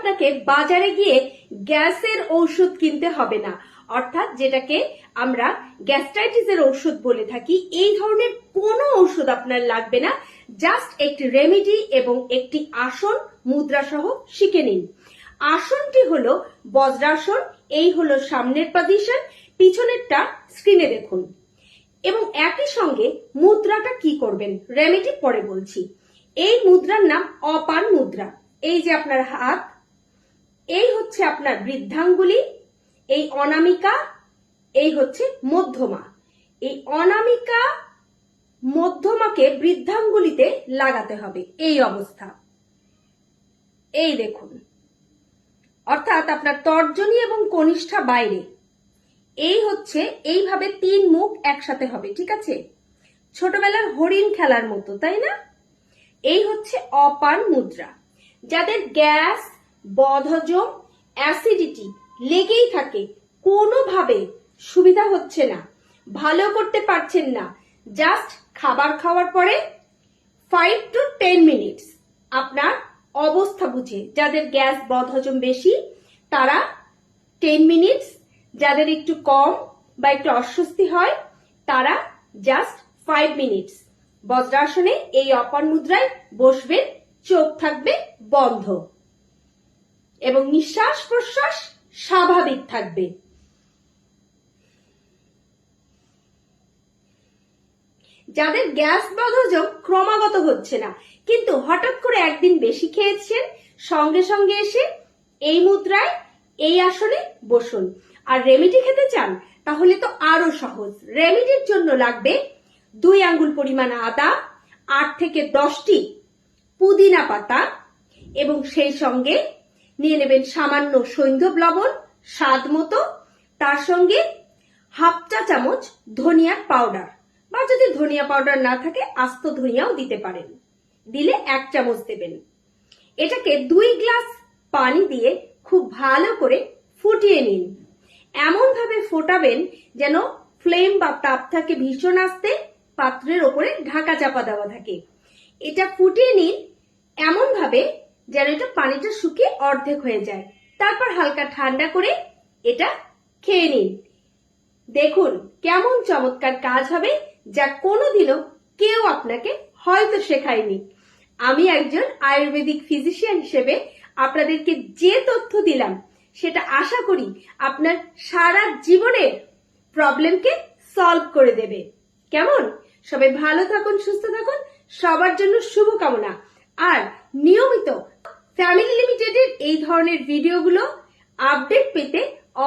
আপনাকে বাজারে গিয়ে গ্যাসের ঔষধ কিনতে হবে না, অর্থাৎ যেটাকে আমরা গ্যাস্ট্রাইটিসের ঔষধ বলে থাকি। এই ধরনের কোনো ঔষধ আপনার লাগবে না। জাস্ট একটি রেমেডি এবং একটি আসন মুদ্রা সহ শিখে নিন। আসনটি হলো বজ্রাসন। এই হলো সামনের পজিশন, পিছনেরটা স্ক্রিনে দেখুন। এবং একই সঙ্গে মুদ্রাটা কি করবেন, রেমেডি পরে বলছি। এই মুদ্রার নাম অপান মুদ্রা। এই যে আপনার হাত, এই হচ্ছে আপনার বৃদ্ধাঙ্গুলি, এই অনামিকা, এই হচ্ছে মধ্যমা। এই অনামিকা মধ্যমাকে বৃদ্ধাঙ্গুলিতে লাগাতে হবে এই অবস্থা। এই দেখুন, অর্থাৎ আপনার তর্জনী এবং কনিষ্ঠা বাইরে। এই হচ্ছে এইভাবে 3 মুখ একসাথে হবে, ঠিক আছে? ছোটবেলার হরিণ খেলার মতো, তাই না? এই হচ্ছে অপান মুদ্রা। যাদের গ্যাস, বদহজম, অ্যাসিডিটি লেগেই থাকে, কোনোভাবে সুবিধা হচ্ছে না, ভালো করতে পারছেন না, জাস্ট খাবার খাওয়ার পরে 5 to 10 মিনিটস আপনার অবস্থা বুঝে, যাদের গ্যাস বদহজম বেশি তারা 10 মিনিটস, যাদের একটু কম বা একটু অস্বস্তি হয় তারা জাস্ট 5 মিনিটস বজ্রাসনে এই অপান মুদ্রায় বসবেন। চোখ থাকবে বন্ধ এবং নিঃশ্বাস প্রশ্বাস স্বাভাবিক থাকবে। যাদের গ্যাস বদহজম ক্রমাগত হচ্ছে না, কিন্তু হঠাৎ করে একদিন বেশি খেয়েছেন, সঙ্গে সঙ্গে এসে এই মুদ্রায় এই আসনে বসুন। আর রেমেডি খেতে চান তাহলে তো আরো সহজ। রেমেডির জন্য লাগবে 2 আঙ্গুল পরিমাণ আদা, 8 থেকে 10টি পুদিনা পাতা এবং সেই সঙ্গে নিয়ে নেবেন সামান্য সৈন্ধব লবণ স্বাদ মতো, তার সঙ্গে হাফ চা চামচ ধনিয়ার পাউডার, বা যদি ধনিয়া পাউডার না থাকে আস্ত ধনিয়াও দিতে পারেন, দিলে 1 চামচ দেবেন। এটাকে 2 গ্লাস পানি দিয়ে খুব ভালো করে ফুটিয়ে নিন। এমন ভাবে ফোটাবেন যেন ফ্লেম বা তাপ থাকে ভীষণ আস্তে, পাত্রের ওপরে ঢাকা চাপা দেওয়া থাকে। এটা ফুটিয়ে নিন এমন ভাবে যেন এটা পানিটা শুকিয়ে অর্ধেক হয়ে যায়। তারপর হালকা ঠান্ডা করে এটা খেয়ে নিন। দেখুন কেমন চমৎকার কাজ হবে, যা কোনোদিনও কেউ আপনাকে হয়তো শেখায়নি। আমি একজন আয়ুর্বেদিক ফিজিশিয়ান হিসেবে আপনাদেরকে যে তথ্য দিলাম সেটা আশা করি আপনার সারা জীবনের প্রবলেমকে সলভ করে দেবে। কেমন? সবাই ভালো থাকুন, সুস্থ থাকুন, সবার জন্য শুভকামনা। আর নিয়মিত ফ্যামিলি লিমিটেডের এই ধরনের ভিডিওগুলো আপডেট পেতে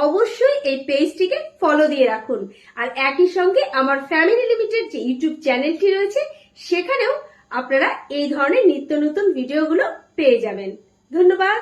অবশ্যই এই পেজটিকে ফলো দিয়ে রাখুন। আর একই সঙ্গে আমার ফ্যামিলি লিমিটেড যে ইউটিউব চ্যানেলটি রয়েছে সেখানেও আপনারা এই ধরনের নিত্য নতুন ভিডিওগুলো পেয়ে যাবেন। ধন্যবাদ।